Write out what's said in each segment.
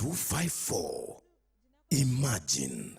Y254. Imagine.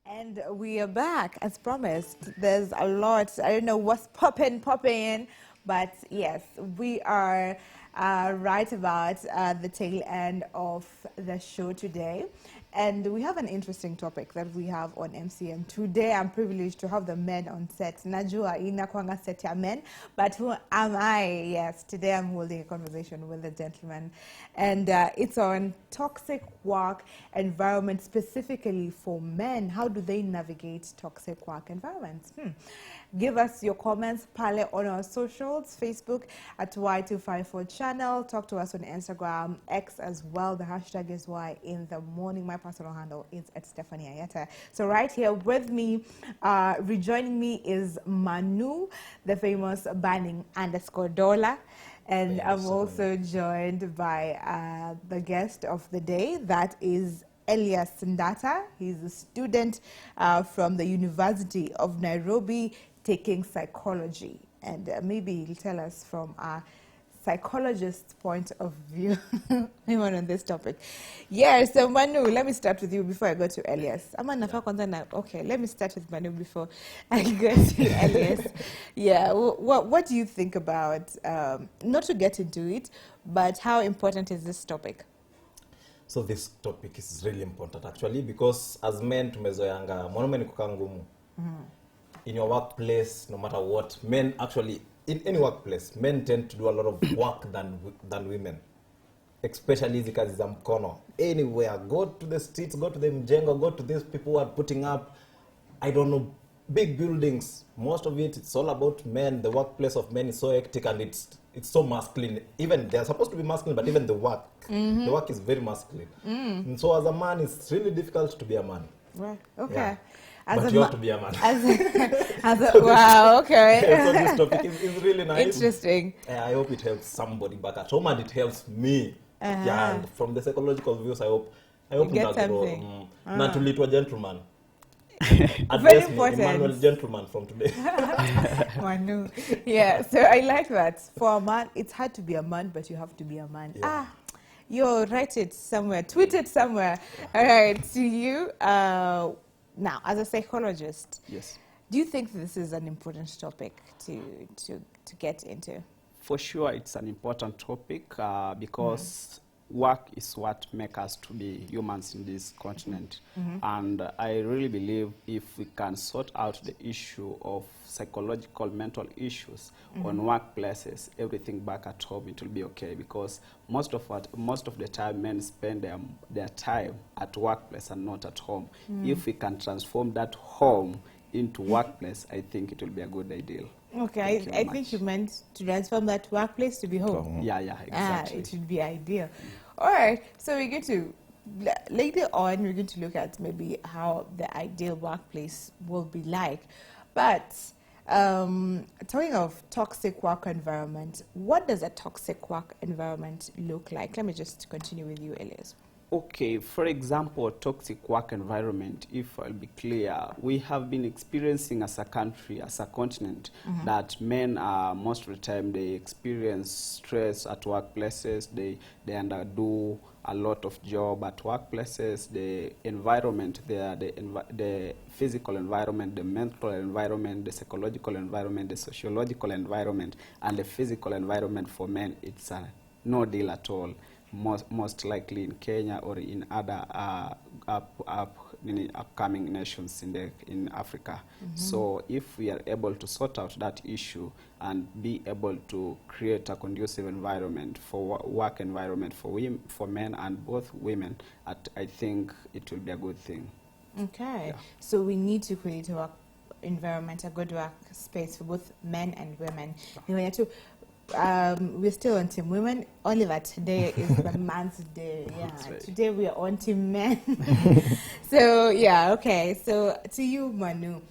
And we are back, as promised. There's a lot. I don't know what's popping in, but yes, we are right about the tail end of the show today. And we have an interesting topic that we have on MCM. Today, I'm privileged to have the men on set. Najua inakwanga set ya men, but who am I? Yes, today I'm holding a conversation with a gentleman. And it's on toxic work environment, specifically for men. How do they navigate toxic work environments? Give us your comments pale on our socials, Facebook at Y254 channel. Talk to us on Instagram, X as well. The hashtag is Y in the morning. My personal handle is at Stephanie Ayeta. So right here with me, rejoining me is Manu, the famous Banning_Dollar. And I'm also joined by the guest of the day, that is Elias Ndata. He's a student from the University of Nairobi taking psychology. And maybe he'll tell us from a psychologist's point of view even on this topic. Yeah, so Manu, let me start with you before I go to Elias. Okay, let me start with Manu before I go to Elias. Yeah, what do you think about, not to get into it, but how important is this topic? So this topic is really important actually, because as men tumezoeanga mwanaume ni kukaa ngumu. In your workplace, no matter what, men actually, in any workplace, men tend to do a lot of work than women. Especially hizi kazi za mkono. Anywhere, go to the streets, go to the mjengo, go to these people who are putting up, I don't know, big buildings. Most of it, it's all about men. The workplace of men is so hectic and it's so masculine. Even they're supposed to be masculine, but even the work is very masculine. And so as a man, it's really difficult to be a man. Right. Okay. Yeah. But you have to be a man. Wow, okay. So this topic is really nice. Interesting. I hope it helps somebody back at home, and it helps me. Yeah, and from the psychological views, I hope get something. Not to lead to a gentleman. Very important. Emmanuel gentleman from today. Manu. Yeah, so I like that. For a man, it's hard to be a man, but you have to be a man. Yeah. You write it somewhere, tweet it somewhere. All right, to you. Now, as a psychologist, yes, do you think this is an important topic to get into? For sure, it's an important topic because work is what makes us to be humans in this continent. And I really believe if we can sort out the issue of psychological, mental issues on workplaces, everything back at home, it will be okay, because most of the time men spend their time at workplace and not at home. If we can transform that home into workplace, I think it will be a good idea. Okay, I think you meant to transform that workplace to be home. Yeah, exactly. It would be ideal. All right, so we're going to, later on, we're going to look at maybe how the ideal workplace will be like. But talking of toxic work environment, what does a toxic work environment look like? Let me just continue with you, Elias. Okay, for example, toxic work environment, if I'll be clear, we have been experiencing as a country, as a continent, that men, most of the time, they experience stress at workplaces, they underdo a lot of job at workplaces, the environment there, the physical environment, the mental environment, the psychological environment, the sociological environment, and the physical environment for men, it's no deal at all. Most likely in Kenya or in other upcoming nations in Africa. So if we are able to sort out that issue and be able to create a conducive environment for work environment for men and both women, I think it will be a good thing. Okay, Yeah. so we need to create a environment, a good work space for both men and women. We're still on Team Women, only that today is the Man's Day. Yeah, Right. today we are on Team Men. So, yeah, okay. So, to you, Manu,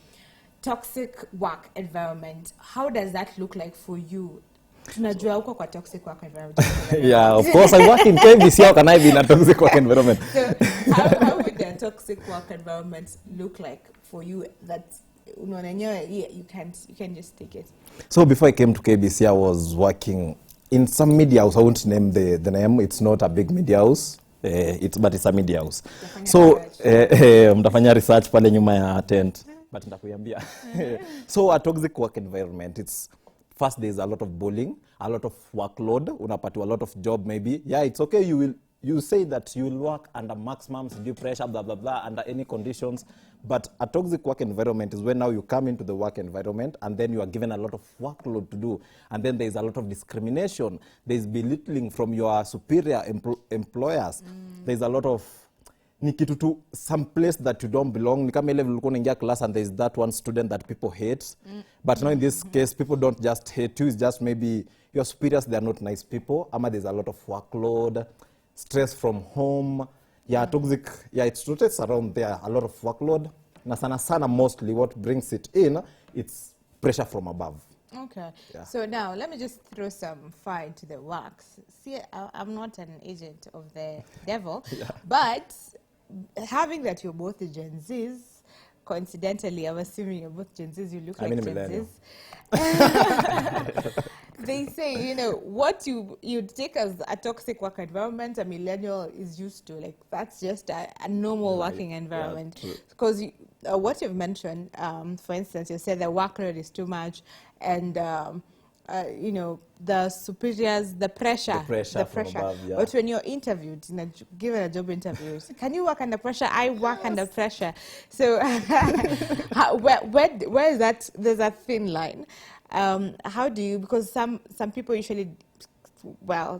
toxic work environment, how does that look like for you? Tunajua uko kwa toxic work environment. Yeah, of course, I work in KBC. How can I be in a toxic work environment? So, how would the toxic work environment look like for you that you can't just take it? So before I came to KBC, I was working in some media house. I won't name the name. It's not a big media house, but it's a media house. So mtafanya research pale nyuma ya tent, but nitakuambia. So a toxic work environment, it's first there's a lot of bullying, a lot of workload, unapatiwa a lot of job maybe. Yeah, it's okay, you say that you will work under maximum due pressure, blah, blah, blah, under any conditions. But a toxic work environment is when now you come into the work environment and then you are given a lot of workload to do. And then there's a lot of discrimination. There's belittling from your superior employers. There's a lot of nikitu to some place that you don't belong. Ni kama ile ulikuwa unaingia class and there's that one student that people hate. But now in this case, people don't just hate you. It's just maybe your superiors, they're not nice people. Ama there's a lot of workload, stress from home. Yeah, toxic. Yeah, it rotates around there. A lot of workload. Na sana mostly what brings it in, it's pressure from above. Okay. Yeah. So now let me just throw some fire into the works. See, I'm not an agent of the devil, but having that you're both the Gen Zs, coincidentally, I'm assuming you're both Gen Zs, you look like Gen Zs. They say, what you take as a toxic work environment, a millennial is used to. Like, that's just a normal working environment. Because what you've mentioned, for instance, you said the workload is too much, and the superiors, the pressure. From above, yeah. But when you're interviewed, given a job interview, can you work under pressure? I work under pressure. So where is that? There's a thin line. How do you, because some people usually,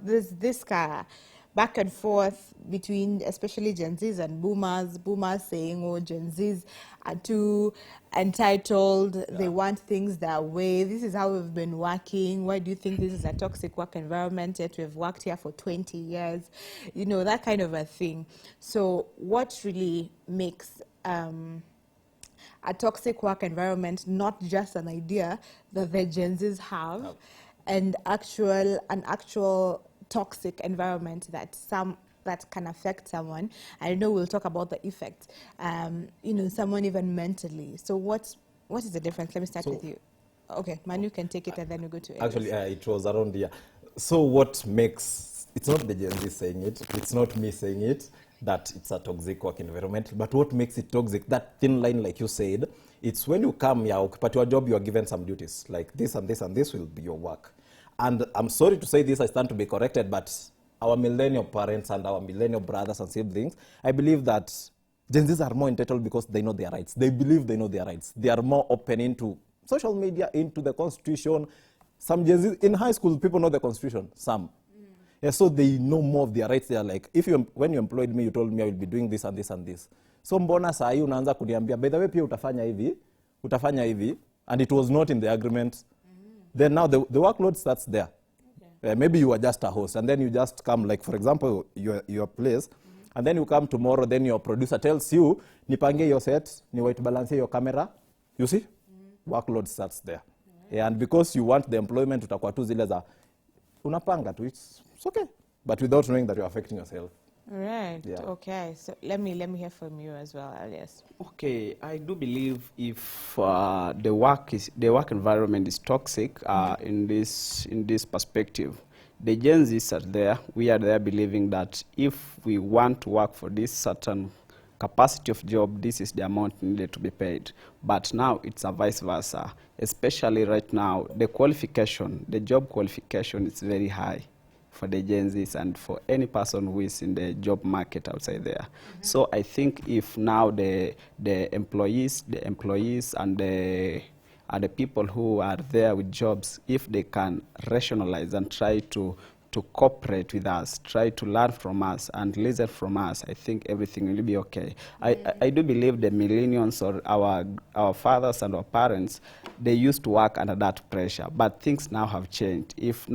there's this back and forth between especially Gen Zs and boomers saying, oh, Gen Zs are too entitled, they want things their way, this is how we've been working, why do you think this is a toxic work environment, yet we've worked here for 20 years, that kind of a thing. So what really makes a toxic work environment not just an idea that the Gen Zs have, and an actual toxic environment that can affect someone? I know we'll talk about the effect, someone even mentally. So what is the difference? Let me start with you. Okay, Manu can take it and then we go to Elias. Actually, it was around here. So what makes, it's not the Gen Z saying it, it's not me saying it, that it's a toxic work environment, but what makes it toxic, that thin line like you said, it's when you come here, but your job, you are given some duties, like this and this and this will be your work. And I'm sorry to say this, I stand to be corrected, but our millennial parents and our millennial brothers and siblings, I believe that Gen Zs are more entitled because they know their rights. They believe they know their rights. They are more open into social media, into the Constitution. Some Gen Zs, in high school, people know the Constitution, some. Yeah, so they know more of their rights. They are like, when you employed me, you told me I will be doing this and this and this. So mbona saa hii unaanza kuniambia, by the way pia utafanya hivi, and it was not in the agreement. Then now the workload starts there. Okay. Maybe you are just a host, and then you just come, like for example, your place, and then you come tomorrow, then your producer tells you, nipange your set, ni white balance your camera. You see? Workload starts there. Yeah, and because you want the employment, utakuwa tu zile za unapanga tu, it's okay, but without knowing that you're affecting yourself. Right. Yeah. Okay. So let me hear from you as well, Elias. Okay, I do believe if the work environment is toxic in this perspective, the Gen Zs are there. We are there believing that if we want to work for this certain capacity of job, this is the amount needed to be paid. But now it's a vice versa. Especially right now, the job qualification is very high for the Gen Zs and for any person who is in the job market outside there. So I think if now the employees and the people who are there with jobs, if they can rationalize and try to to cooperate with us, try to learn from us and listen from us, I think everything will be okay. I do believe the millennials or our fathers and our parents, they used to work under that pressure, but things now have changed. If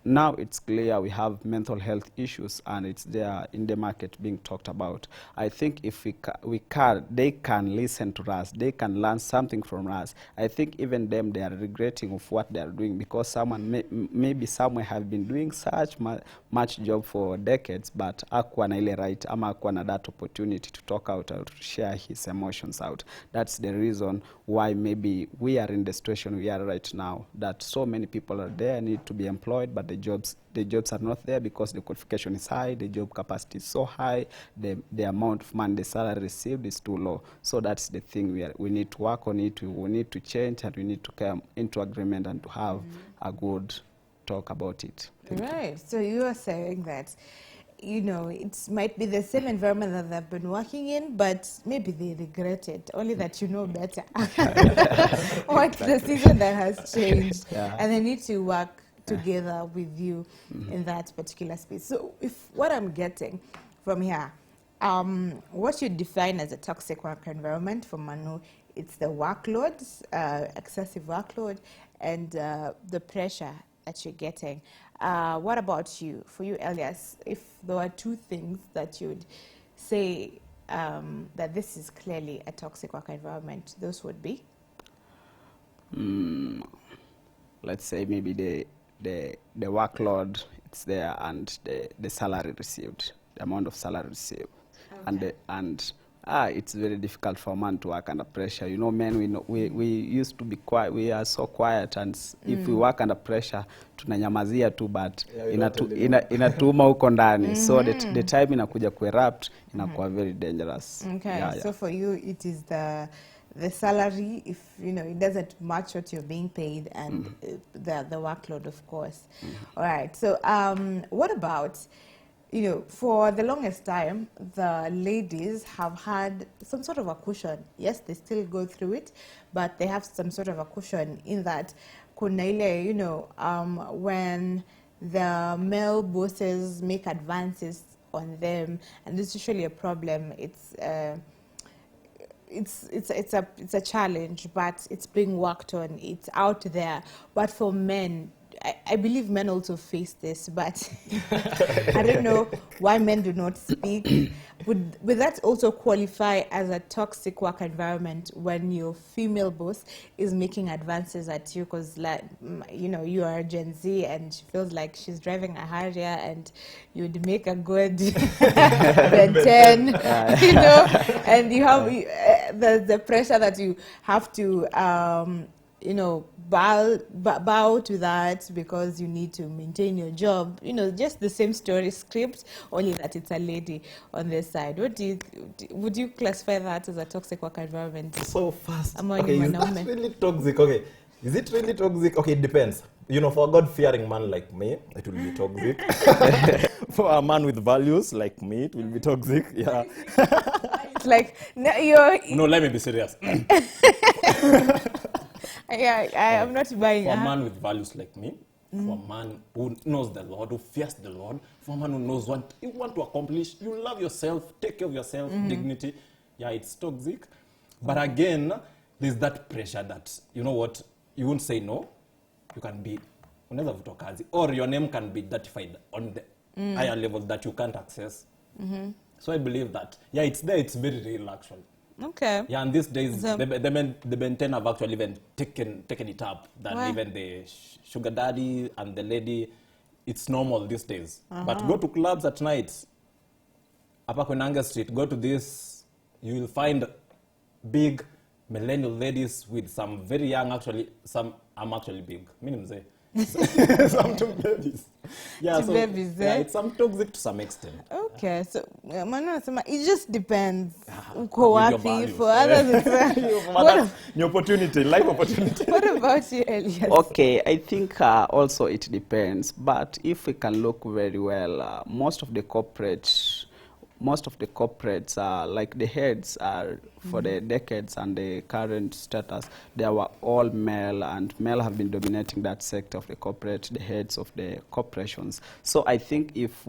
now it's clear we have mental health issues and it's there in the market being talked about. I think if they can listen to us, they can learn something from us. I think even them, they are regretting of what they are doing, because someone maybe somewhere have been doing such much job for decades, but hakuwa na ile right ama hakuwa na that opportunity to talk out or to share his emotions out. That's the reason why maybe we are in the situation we are right now, that so many people are there, need to be employed, but the jobs are not there because the qualification is high, the job capacity is so high, the amount of money, the salary received is too low. So that's the thing we need to work on it, we need to change, and we need to come into agreement and to have a good talk about it. Right. So you are saying that, you know, it might be the same environment that they've been working in, but maybe they regret it, only that you know better. What's the season that has changed? Yeah. And they need to work together with you in that particular space. So if what I'm getting from here, what you define as a toxic work environment for Manu, it's the workload, excessive workload, and the pressure that you're getting. What about you? For you, Elias, if there were two things that you would say that this is clearly a toxic work environment, those would be? Let's say maybe the workload, it's there, and the salary received, the amount of salary received. Okay. And it's very difficult for a man to work under pressure. You know, men, we used to be quiet. We are so quiet, and if we work under pressure, tunanyamazia tu, but inatuma huko ndani. So the time inakuja kuerupt, inakuwa very dangerous. Okay, yeah. So for you, it is the salary, if you know it doesn't match what you're being paid, and the workload, of course. All right. So what about, you know, for the longest time, the ladies have had some sort of a cushion. Yes, they still go through it, but they have some sort of a cushion in that, you know, when the male bosses make advances on them, and this is usually a problem. It's a challenge, but it's being worked on. It's out there. But for men, I believe men also face this, but I don't know why men do not speak. Would that also qualify as a toxic work environment when your female boss is making advances at you? Because, like, you know, you are Gen Z and she feels like she's driving a Harrier and you'd make a good Ben 10, you know, and you have the pressure that you have to, you know, bow to that because you need to maintain your job. You know, just the same story script, only that it's a lady on this side. Would you classify that as a toxic work environment? So fast. Okay, is that really toxic? Okay, is it really toxic? Okay, it depends. You know, for a God-fearing man like me, it will be toxic. For a man with values like me, it will be toxic. Yeah. It's like, no, you're... No, let me be serious. Yeah, I'm not buying. For a man with values like me, for a man who knows the Lord, who fears the Lord, for a man who knows what you want to accomplish, you love yourself, take care of yourself, dignity. Yeah, it's toxic. But again, there's that pressure that, you know what, you won't say no. You can be, or your name can be identified on the higher levels that you can't access. So I believe that, yeah, it's there, it's very real actually. Okay. Yeah, and these days, the Ben 10 have actually even taken it up, that even the sugar daddy and the lady, it's normal these days. But go to clubs at night, Upper Koinange Street, go to this, you will find big millennial ladies with some very young, actually, some, I'm actually big, minimum some two babies. Yeah, so babies, yeah, it's some toxic to some extent. Okay, so it just depends. For others, it's New opportunity, life opportunity. What about you, Elias? Okay, I think also it depends. But if we can look very well, most of the corporates, most of the corporates, like the heads are for the decades and the current status, they were all male, and male have been dominating that sector of the corporate, the heads of the corporations. So I think if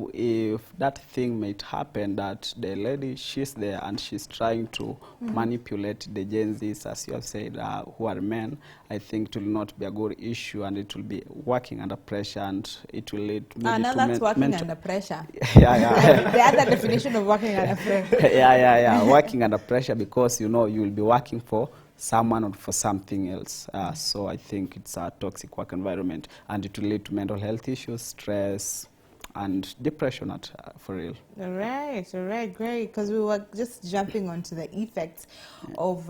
that thing might happen, that the lady, she's there and she's trying to manipulate the Gen Zs, as you have said, who are men, I think it will not be a good issue, and it will be working under pressure, and it will lead maybe now to that's working under pressure. yeah. The other definition of working under pressure. yeah, working under pressure, because you know you will be working for someone or for something else. So I think it's a toxic work environment, and it will lead to mental health issues, stress, and depression for real. All right, great. Because we were just jumping onto the effects of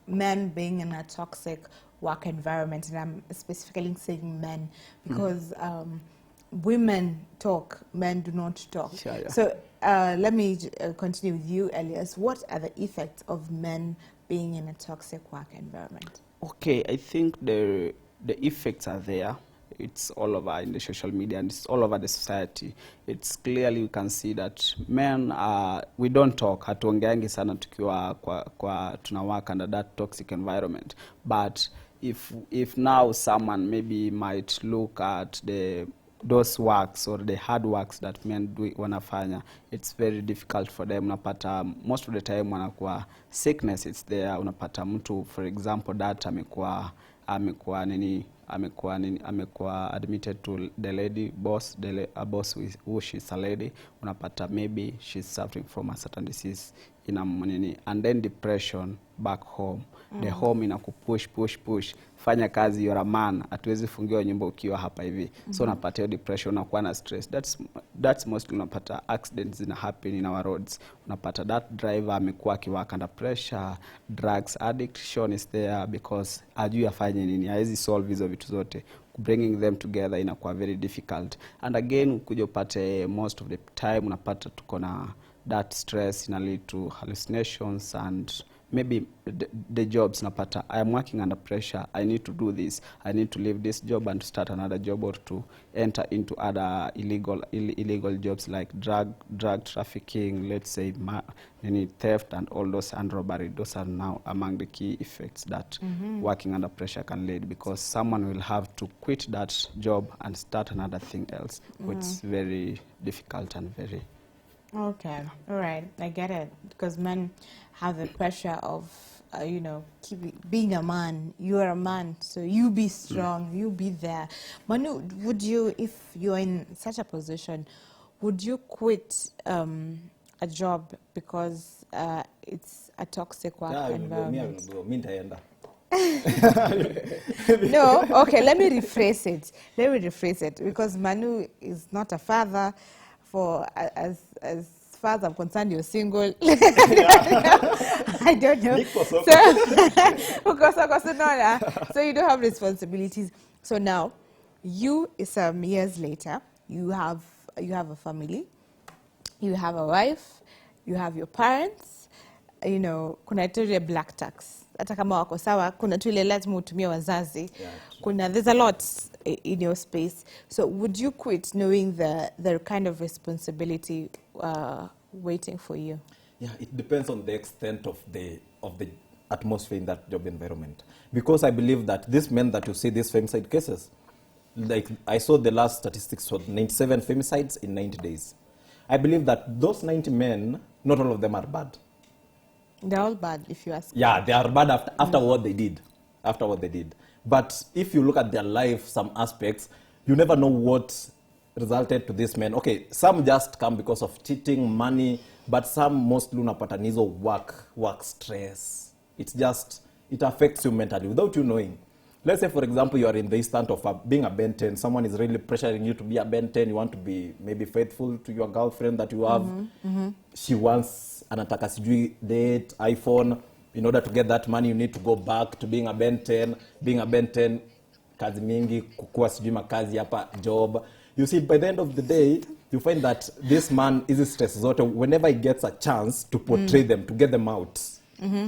men being in a toxic work environment, and I'm specifically saying men because women talk, men do not talk. Yeah. So let me continue with you, Elias. What are the effects of men being in a toxic work environment? Okay, I think the effects are there. It's all over in the social media, and it's all over the society. It's clearly, you can see that men, we don't talk, hatuongeangi sana tukiwa kwa tunawaka under that toxic environment. But if now someone maybe might look at those works or the hard works that men do wanafanya, it's very difficult for them. Unapata most of the time wanakuwa sickness, it's there. Unapata mtu, for example, that amekuwa admitted to the lady boss, a boss who she's a lady. Unapata maybe she's suffering from a certain disease and then depression back home. The home inakupush push, fanya kazi, you're a man, hatuwezi fungiwa nyumba ukiwa hapa hivi. So unapata depression, unakuwa na stress. That's mostly unapata accidents in happen in our roads. Unapata that driver amekuwa akiwaka under pressure, drugs addiction is there because ajui afanye nini, haezi solve hizo vitu zote. Bringing them together inakuwa very difficult. And again, ukuja upate most of the time unapata tuko na that stress ina lead to hallucinations, and maybe the jobs napata, I am working under pressure, I need to do this, I need to leave this job and start another job, or to enter into other illegal jobs like drug trafficking, let's say any theft and all those, and robbery. Those are now among the key effects that working under pressure can lead, because someone will have to quit that job and start another thing else, which is very difficult and very... Okay, all right, I get it. Because men have the pressure of, being a man. You are a man, so you be strong, you be there. Manu, would you, if you're in such a position, would you quit a job because it's a toxic work environment? No, okay, let me rephrase it. Because Manu is not a father. As far as I'm concerned, you're single. I don't know. So you don't have responsibilities. So now, you, some years later, you have a family, you have a wife, you have your parents. Kuna ile black tax. Hata kama wako sawa, kuna tu ile lazima utumie wazazi. There's a lot in your space. So would you quit knowing the kind of responsibility waiting for you? Yeah, it depends on the extent of the atmosphere in that job environment. Because I believe that these men that you see, these femicide cases, like I saw the last statistics for 97 femicides in 90 days. I believe that those 90 men, not all of them are bad. They're all bad, if you ask. Yeah, they are bad after what they did. After what they did. But if you look at their life, some aspects, you never know what resulted to these men. Okay, some just come because of cheating, money, but some mostly unapata nizo work stress. It affects you mentally without you knowing. Let's say, for example, you are in the instant of being a Ben 10. Someone is really pressuring you to be a Ben 10. You want to be maybe faithful to your girlfriend that you have. She wants anataka sijui date, iPhone. In order to get that money, you need to go back to being a Ben 10. Being a Ben 10, kazi mingi, kukua sijui makazi hapa, job. You see, by the end of the day, you find that this man is stressed. Whenever he gets a chance to portray them, to get them out,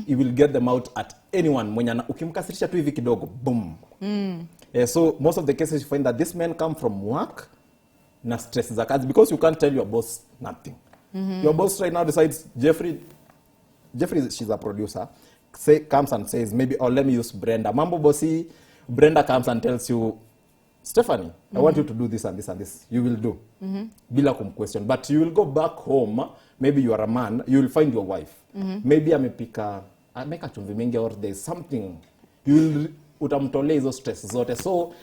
he will get them out at anyone. Ukimkasirisha tu hivi kidogo, boom. So most of the cases you find that these men come from work na stress za kazi, because you can't tell your boss nothing. Your boss right now decides, Jeffrey, she's a producer, comes and says, maybe, or let me use Brenda. Mambo bossy, Brenda comes and tells you, Stephanie, I want you to do this and this and this. You will do. Bila question. But you will go back home, maybe you are a man, you will find your wife. Maybe amepika chumvi mingi, or there's something. You will utamtolea hizo stress zote. So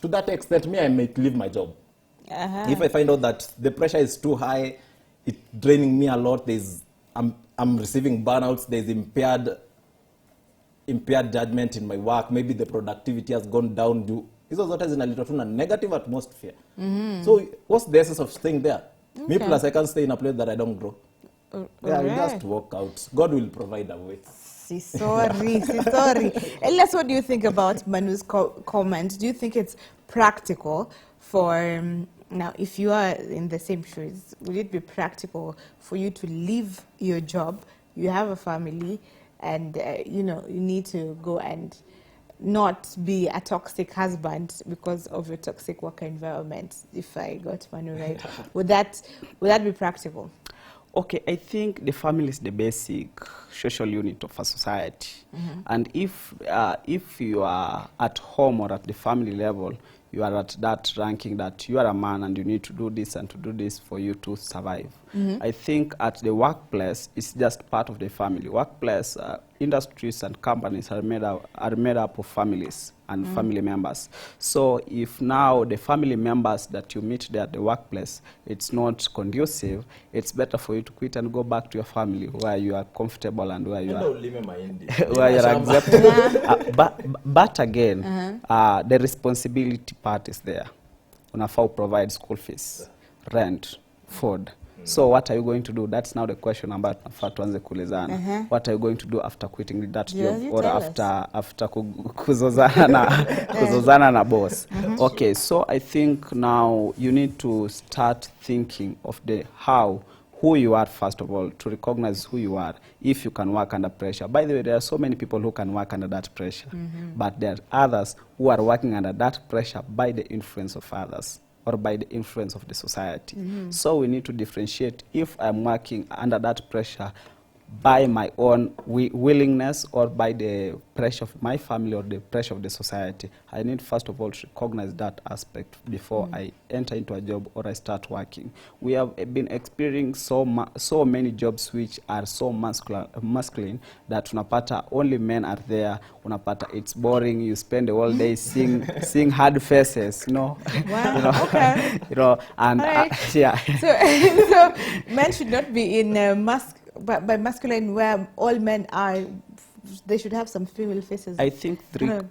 to that extent, me, I might leave my job. If I find out that the pressure is too high, it's draining me a lot, I'm receiving burnouts, there's impaired judgment in my work, maybe the productivity has gone down. Hizo zote zinaleta tu na negative atmosphere. So what's the essence of staying there? Me plus I can't stay in a place that I don't grow. Yeah, you just walk out. God will provide a way. Sorry. Elias, what do you think about Manu's comment? Do you think it's practical for, now if you are in the same shoes, would it be practical for you to leave your job, you have a family, and you need to go and not be a toxic husband because of your toxic work environment, if I got Manu right? Would that be practical? Okay, I think the family is the basic social unit of a society. And if you are at home or at the family level, you are at that ranking that you are a man and you need to do this and to do this for you to survive. I think at the workplace, it's just part of the family. Workplace, industries and companies are made up of families and family members. So if now the family members that you meet there at the workplace, it's not conducive, it's better for you to quit and go back to your family where you are comfortable and where you are where you're acceptable. But again, the responsibility part is there. Unafaa provide school fees, rent, food. So what are you going to do? That's now the question ambayo tunafaa tuanze kuulizana. What are you going to do after quitting that job, or after kuzozana na boss? Okay, so I think now you need to start thinking of who you are, first of all, to recognize who you are, if you can work under pressure. By the way, there are so many people who can work under that pressure, but there are others who are working under that pressure by the influence of others or by the influence of the society. So we need to differentiate if I'm working under that pressure by my own willingness or by the pressure of my family or the pressure of the society. I need first of all to recognize that aspect before I enter into a job or I start working. We have been experiencing so many jobs which are so masculine that unapata only men are there. Unapata it's boring. You spend the whole day seeing hard faces, Wow. Okay. And right. Yeah. So men should not be in by masculine where all men are. They should have some female faces. I think the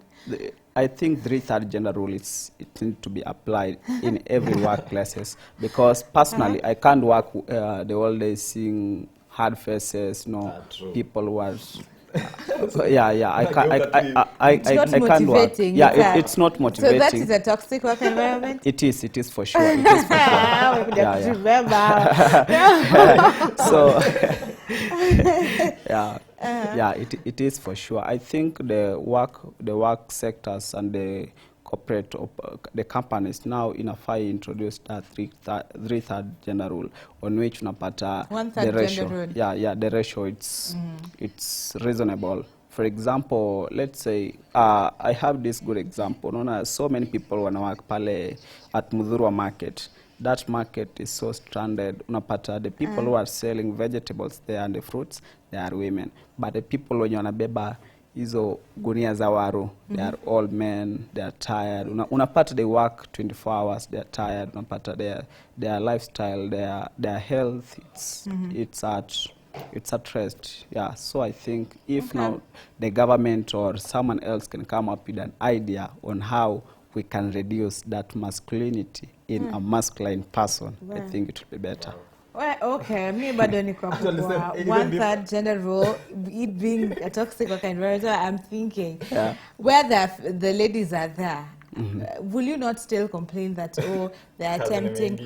third gender rule it needs to be applied in every workplaces, because personally I can't work the whole day seeing hard faces, people who are I can't work. It's not motivating. So that is a toxic work environment? It is for sure. It is for sure. Remember. So it is for sure. I think the work sectors and the corporate the companies now introduced that three-third gender rule, on which unapata the ratio. The ratio it's reasonable. For example, let's say I have this good example. So many people wanna work pale at Mudhurwa market. That market is so stranded. Unapata the people who are selling vegetables there and the fruits, they are women. But the people wenye wanabeba hizo gunia za waru, they are all men, they are tired. Unapata they work 24 hours, they are tired. Unapata their lifestyle, their health, it's at rest. Yeah, so I think if now the government or someone else can come up with an idea on how we can reduce that masculinity in a masculine person, I think it will be better. Well, okay, me bado niko kwa one-third gender role, it being a toxic work environment. I'm thinking, where the ladies are there, will you not still complain that they are tempting,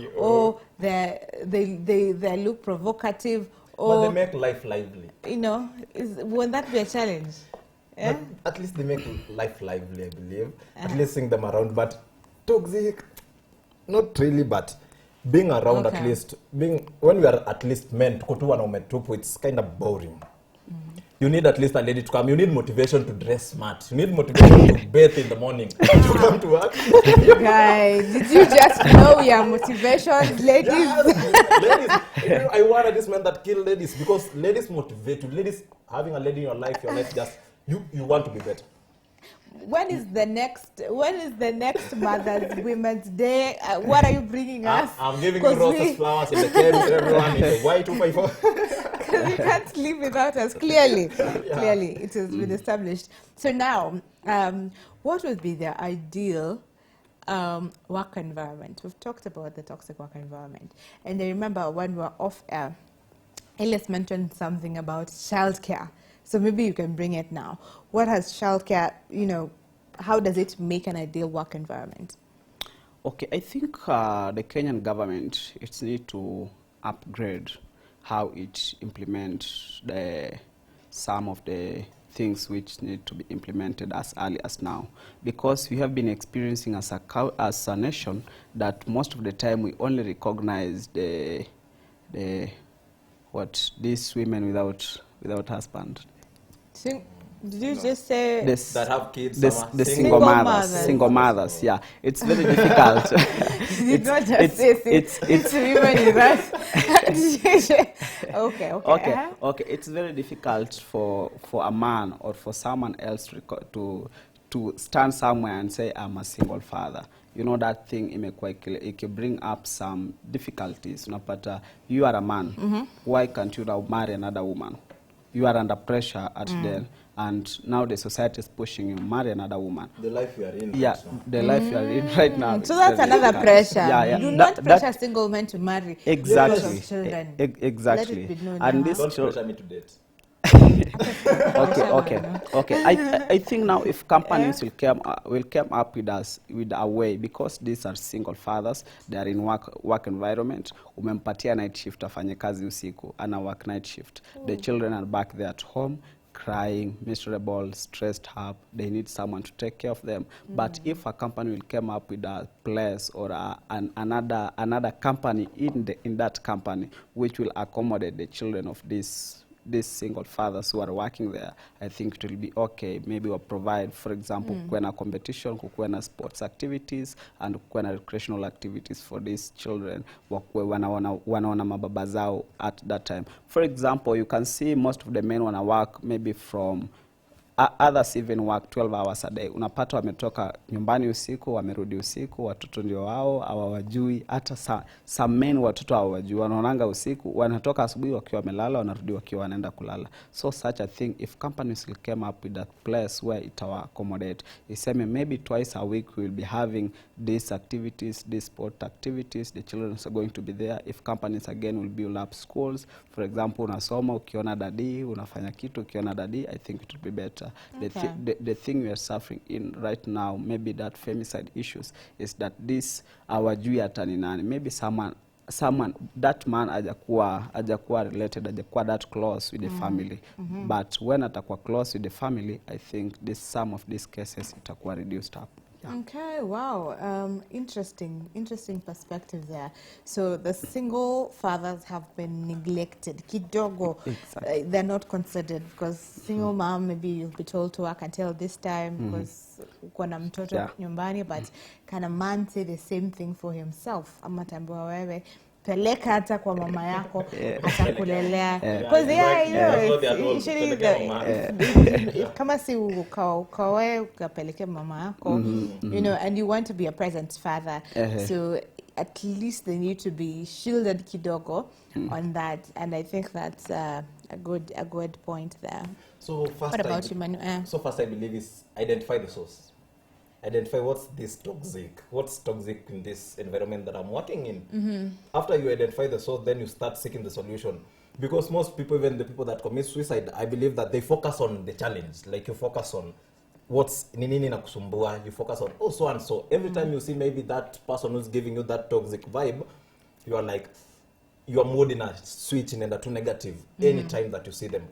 they look provocative, but they make life lively? Won't that be a challenge? Yeah? At least they make life lively, I believe. At least sing them around, but toxic, not really, but being around Okay. at least, when we are at least men, tuko tu wanaume tupu, it's kind of boring. You need at least a lady to come. You need motivation to dress smart. You need motivation to bathe in the morning to come to work. Guys, did you just know your motivations, ladies? Ladies, I wanted this man that kill ladies because ladies motivate you. Ladies, having a lady in your life just you want to be better. When is the next Mother's Women's Day? What are you bringing us? I'm giving you 'Cause roses, flowers in the tents, everyone in the Y254. Because you can't live without us. Clearly, clearly, it has been established. So now, what would be the ideal work environment? We've talked about the toxic work environment, and I remember when we were off air, Elias mentioned something about childcare. So maybe you can bring it now. What has childcare? How does it make an ideal work environment? Okay, I think the Kenyan government it needs to upgrade how it implements some of the things which need to be implemented as early as now, because we have been experiencing as a nation that most of the time we only recognize these women without husband. Did you just say That have kids, the Single mothers. single mothers, yeah. It's very difficult. you did not just say it's women in that. Okay. Okay. It's very difficult for a man or for someone else to stand somewhere and say I'm a single father. You know that thing it can bring up some difficulties. Unapata you are a man. Why can't you now marry another woman? You are under pressure at then, and now the society is pushing you marry another woman. The life we are in. Yeah, the life you are in right now. So that's another pressure. Yeah. Do not pressure single men to marry Exactly. because of children. Exactly. Let it be known And now. this Don't pressure me to date. Okay. I think now if companies will come up with a way, because these are single fathers, they are in work environment. Umempatia night shift afanye kazi usiku, ana work night shift. The children are back there at home, crying, miserable, stressed up. They need someone to take care of them. But if a company will come up with a place or another company in that company which will accommodate the children of these single fathers who are working there, I think it will be okay. Maybe we'll provide, for example, kukuwe na competition, kukuwe na sports activities, and kukuwe na recreational activities for these children, wakuwe wanaona mababa zao at that time. For example, you can see most of the men wanna work maybe from others even work 12 hours a day. Unapata wametoka nyumbani usiku, wamerudi usiku, watoto ndio wao, hawawajui. Hata some men watoto hawawajui. Wanaonanga usiku, wanatoka asubuhi wakiwa wamelala, wanarudi wakiwa wanaenda kulala. So such a thing, if companies will come up with that place where it will accommodate, iseme maybe twice a week we will be having these activities, these sport activities, the children are going to be there. If companies again will build up schools, for example, unasoma, ukiona dadi, unafanya kitu, ukiona dadi, I think it will be better. Okay. The thing we are suffering in right now, maybe that femicide issues, is that this hawajui hata ni nani. Maybe someone that man hajakuwa related, hajakuwa that close with the family. But when atakuwa close with the family, I think some of these cases itakuwa reduced up. Yeah. Okay, wow. Interesting perspective there. So the single fathers have been neglected. Kidogo, Exactly. they're not considered, because single mom, maybe you'll be told to work until this time because uko na mtoto nyumbani, but can a man say the same thing for himself? Ama tambiwa wewe, peleka hata kwa mama yako, atakulelea. Because usually kama si ukawe ukapeleke mama yako, and you want to be a present father, so at least they need to be shielded kidogo on that, and I think that's a good point there. So first, What about you, Manu? So first, I believe is identify the source. Identify what's toxic in this environment that I'm working in. After you identify the source, then you start seeking the solution. Because most people, even the people that commit suicide, I believe that they focus on the challenge. Like you focus on what's nini na kusumbua, you focus on so and so. Every time you see maybe that person who's giving you that toxic vibe, you are like, your mood in a switch in to negative anytime that you see them.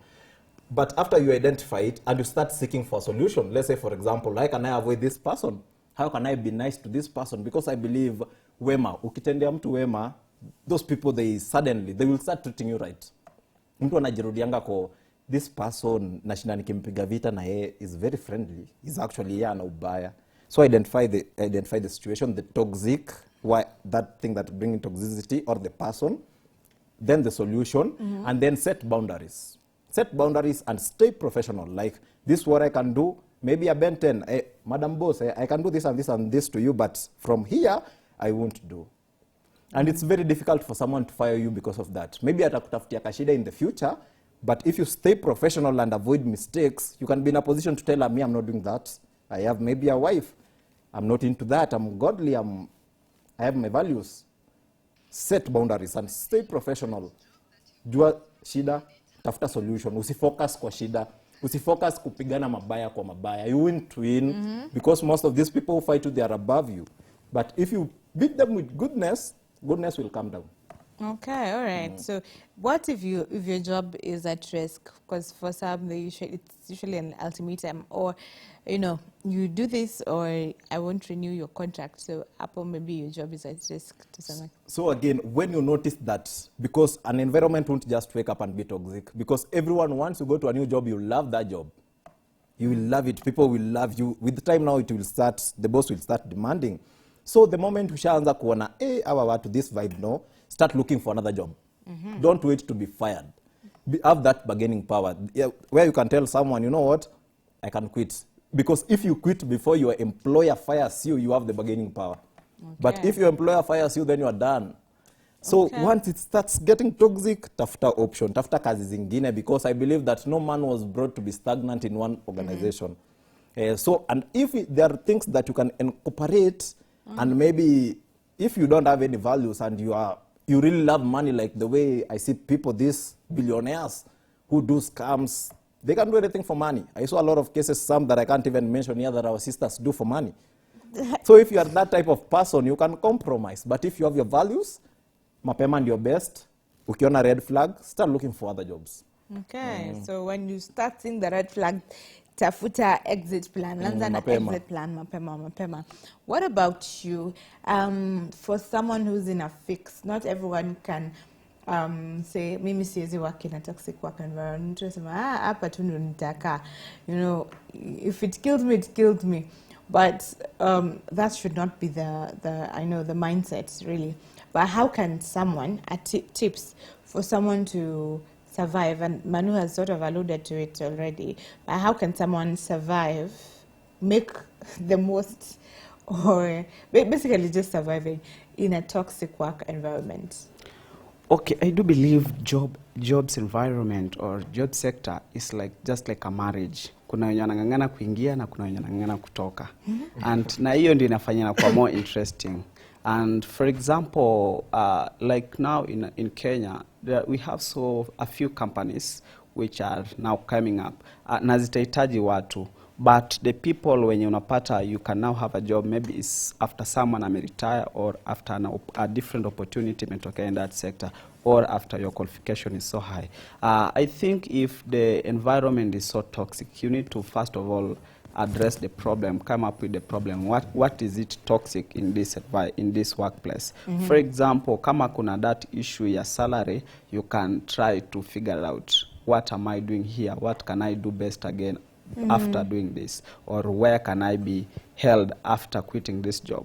But after you identify it and you start seeking for a solution, let's say, for example, like, can I avoid this person? How can I be nice to this person? Because I believe wema, ukitendea mtu wema, those people, they will start treating you right. Mtu anajirudianga kwa this person, nashinda nikimpiga vita na yeye is very friendly. He's actually yeye ana ubaya. So identify the situation, the toxic, why that thing that bringing toxicity, or the person, then the solution, and then set boundaries. Set boundaries and stay professional. Like, this is what I can do. Maybe a Ben 10, Madam Boss, I can do this and this and this to you, but from here, I won't do. And it's very difficult for someone to fire you because of that. Maybe atakutafutia kashida in the future, but if you stay professional and avoid mistakes, you can be in a position to tell me, I'm not doing that. I have maybe a wife. I'm not into that. I'm godly. I have my values. Set boundaries and stay professional. Jua shida, tafuta solution. Usifocus kwa shida. Usifocus kupigana mabaya kwa mabaya. You win, because most of these people who fight you, they are above you. But if you beat them with goodness, goodness will come down. Okay, all right. So what if your job is at risk? Because for some, it's usually an ultimatum, or, you do this or I won't renew your contract. So Apple, maybe your job is at risk to some extent. So again, when you notice that, because an environment won't just wake up and be toxic, because everyone, once you go to a new job, you love that job. You will love it. People will love you. With time now, the boss will start demanding. So the moment ushaanza kuona, hawa watu, this vibe, no, start looking for another job. Don't wait to be fired. Have that bargaining power, where you can tell someone, you know what, I can quit. Because if you quit before your employer fires you, you have the bargaining power. Okay. But if your employer fires you, then you are done. So once it starts getting toxic, tafuta option, tafuta kazi zingine, because I believe that no man was brought to be stagnant in one organization. And if there are things that you can incorporate, and maybe if you don't have any values and you really love money, like the way I see people, these billionaires who do scams, they can do anything for money. I saw a lot of cases, some that I can't even mention here, that our sisters do for money. So if you are that type of person, you can compromise. But if you have your values, mapema ndio best. Ukiona red flag, start looking for other jobs. Okay, so when you start seeing the red flag, tafuta exit plan. Lanza na exit plan, mapema. What about you? For someone who's in a fix, not everyone can say, mimi siwezi work in a toxic work environment. Hapa tu ndo nitaka. If it kills me, it kills me. But that should not be the mindset, really. But how can someone, tips for someone to survive, and Manu has sort of alluded to it already, but how can someone survive, make the most, or basically just surviving in a toxic work environment? Okay, I do believe jobs environment or job sector is just like a marriage. Kuna wenye wanang'ang'ana kuingia na kuna wenye wanang'ang'ana kutoka. And na hiyo ndio inafanya kwa more interesting. And for example, like now in Kenya, we have a few companies which are now coming up. Na zitahitaji watu. But the people when unapata, you can now have a job, maybe it's after someone retire, or after a different opportunity imetokea in that sector, or after your qualification is so high. I think if the environment is so toxic, you need to first of all address the problem, come up with the problem. What is it toxic in this workplace? For example, kama kuna that issue ya salary, you can try to figure out, what am I doing here? What can I do best again after doing this? Or where can I be held after quitting this job?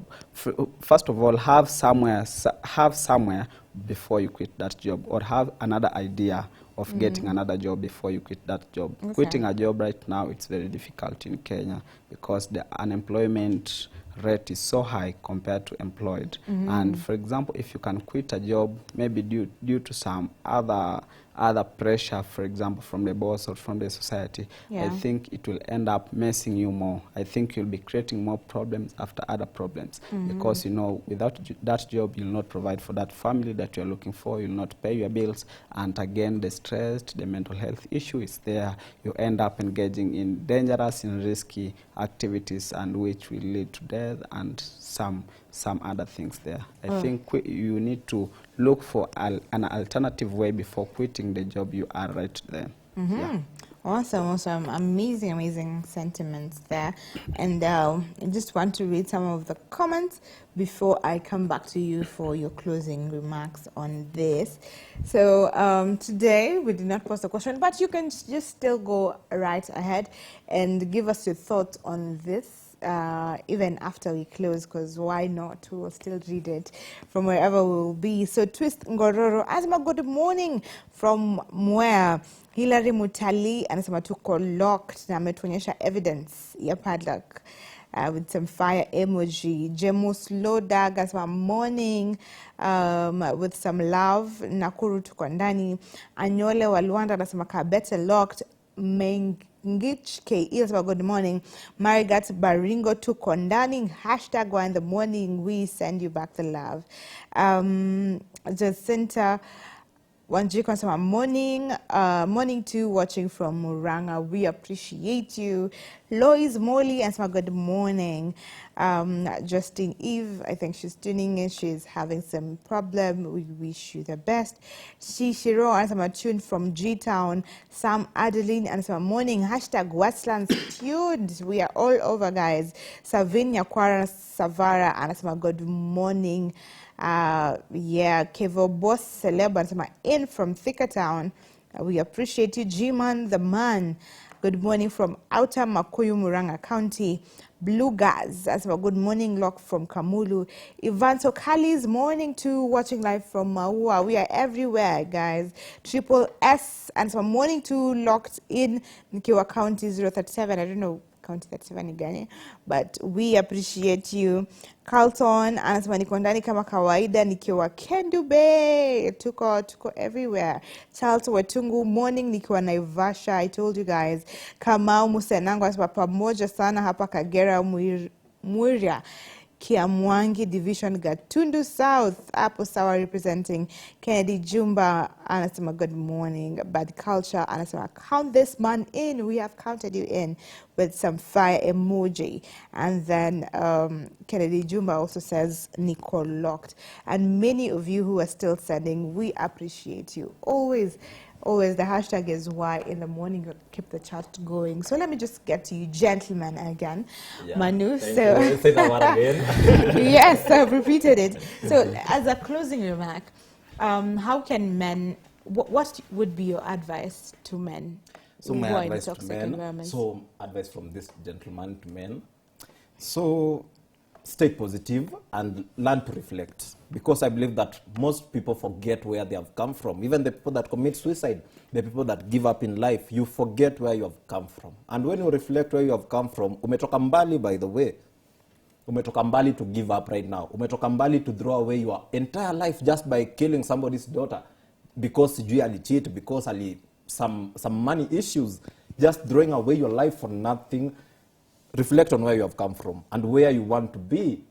First of all, have somewhere before you quit that job, or have another idea of getting another job before you quit that job. Okay. Quitting a job right now, it's very difficult in Kenya because the unemployment rate is so high compared to employed. And for example, if you can quit a job, maybe due to some other pressure, for example, from the boss or from the society, I think it will end up messing you more. I think you'll be creating more problems after other problems, because without that job, you'll not provide for that family that you're looking for, you'll not pay your bills, and again, the stress, the mental health issue is there. You end up engaging in dangerous and risky activities, and which will lead to death and some other things there. I think you need to look for an alternative way before quitting the job you are right there. Awesome, awesome. Amazing, amazing sentiments there. And I just want to read some of the comments before I come back to you for your closing remarks on this. So today we did not post a question, but you can just still go right ahead and give us your thoughts on this. Even after we close, because why not? We will still read it from wherever we will be. So Twist Ngororo, Asma, good morning from Mwea. Hilary Mutali anasema tuko locked na ametuonyesha evidence ya padlock with some fire emoji. Jemus Lodag anasema morning with some love. Nakuru tuko ndani. Anyole wa Luanda anasema Kabete locked. Ngich KE anasema good morning. Marigat Baringo tuko ndani. Hashtag one in the morning. We send you back the love. Jacinta Wanjiko anasema morning, morning to watching from Muranga. We appreciate you. Lois Molly anasema good morning. Justine Eve, I think she's tuning in. She's having some problem. We wish you the best. Shishiro anasema tuned from G-Town. Sam Adeline anasema morning. Hashtag Westlands tuned. We are all over, guys. Savin Yakwara Savara anasema good morning. Yeah, Kevo Boss Celeb anasema in from Thika Town. We appreciate you. G-Man the man. Good morning from Outer Makuyu, Muranga County. Blue Gaz anasema good morning, lock from Kamulu. Ivan Sokali's morning to watching live from Maua. We are everywhere, guys. Triple S anasema morning to locked in Nikiwa County 037. I don't know County 37 ni gani, but we appreciate you. Carlton anasema niko ndani kama kawaida nikiwa Kendu Bay. Tuko everywhere. Charles Wetungu morning nikiwa Naivasha. I told you guys. Kamau Musenango anasema pamoja sana hapa Kagera Muria. Kiamwangi Division Gatundu South. Hapo sawa representing. Kennedy Jumba anasema good morning. Bad Culture anasema count this man in. We have counted you in with some fire emoji. And then Kennedy Jumba also says Nicole locked. And many of you who are still sending, we appreciate you. Always the hashtag is why in the morning you keep the chat going. So let me just get to you gentlemen again. Yeah, Manu, so so say that one again. yes, I've repeated it. So as a closing remark, how can men, what would be your advice to men So who my are in advice to toxic men, environments? so advice from this gentleman to men. So stay positive and learn to reflect, because I believe that most people forget where they have come from. Even the people that commit suicide, the people that give up in life, you forget where you have come from. And when you reflect where you have come from, umetoka mbali, by the way. Umetoka mbali to give up right now. Umetoka mbali to throw away your entire life just by killing somebody's daughter because sijui alicheat, because some money issues, just throwing away your life for nothing. Reflect on where you have come from and where you want to be.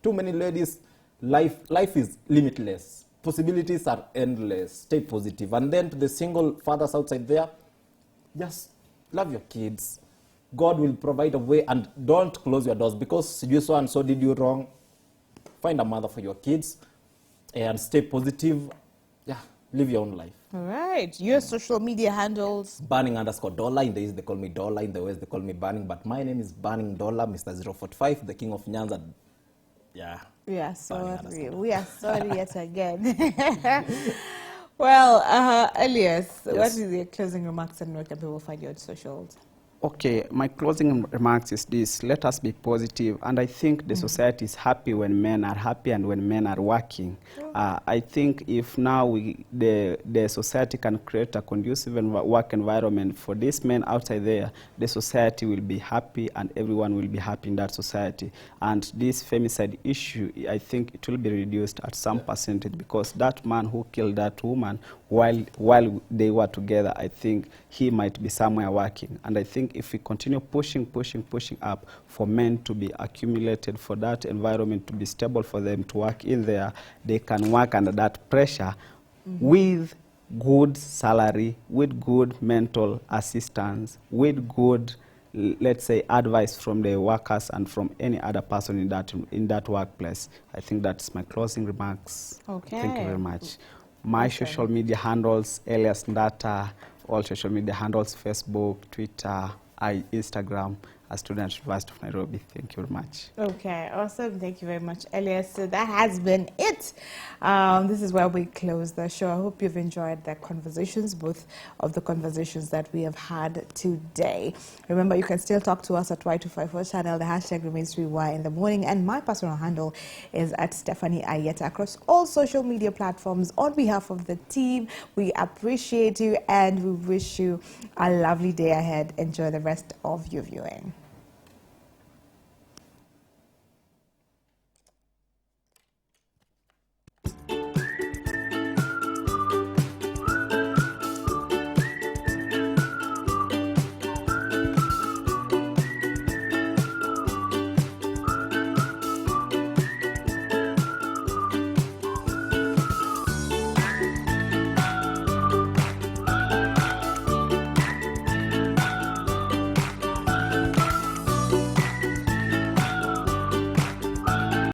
Too many ladies, life is limitless. Possibilities are endless. Stay positive. And then to the single fathers outside there, just love your kids. God will provide a way, and don't close your doors because you so and so did you wrong. Find a mother for your kids and stay positive. Yeah, live your own life. All right. Your social media handles. Burning_dollar. In the east they call me Dollar. In the west they call me Burning. But my name is Burning Dollar, Mr. 045, the king of Nyanza. Yeah. We are sorry. We are sorry yet again. Well, Elias, Yes. what is your closing remarks and where can people find you on socials? Okay, my closing remarks is this: let us be positive, and I think the society is happy when men are happy and when men are working. I think if now the society can create a conducive work environment for these men outside there, the society will be happy and everyone will be happy in that society. And this femicide issue, I think it will be reduced at some percentage, because that man who killed that woman while they were together, I think he might be somewhere working. And I think if we continue pushing up for men to be accumulated, for that environment to be stable, for them to work in there, they can work under that pressure with good salary, with good mental assistance, with good, let's say, advice from the workers and from any other person in that workplace. I think that's my closing remarks. Okay. Thank you very much. My social media handles, Elias Ndata all social media handles, Facebook, Twitter, Instagram, as Student University of Nairobi. Thank you very much. Okay, awesome. Thank you very much, Elias. So that has been it. This is where we close the show. I hope you've enjoyed the conversations, both of the conversations that we have had today. Remember, you can still talk to us at Y254 channel. The hashtag remains 3Y in the morning. And my personal handle is at Stephanie Ayeta across all social media platforms. On behalf of the team, we appreciate you and we wish you a lovely day ahead. Enjoy the rest of your viewing.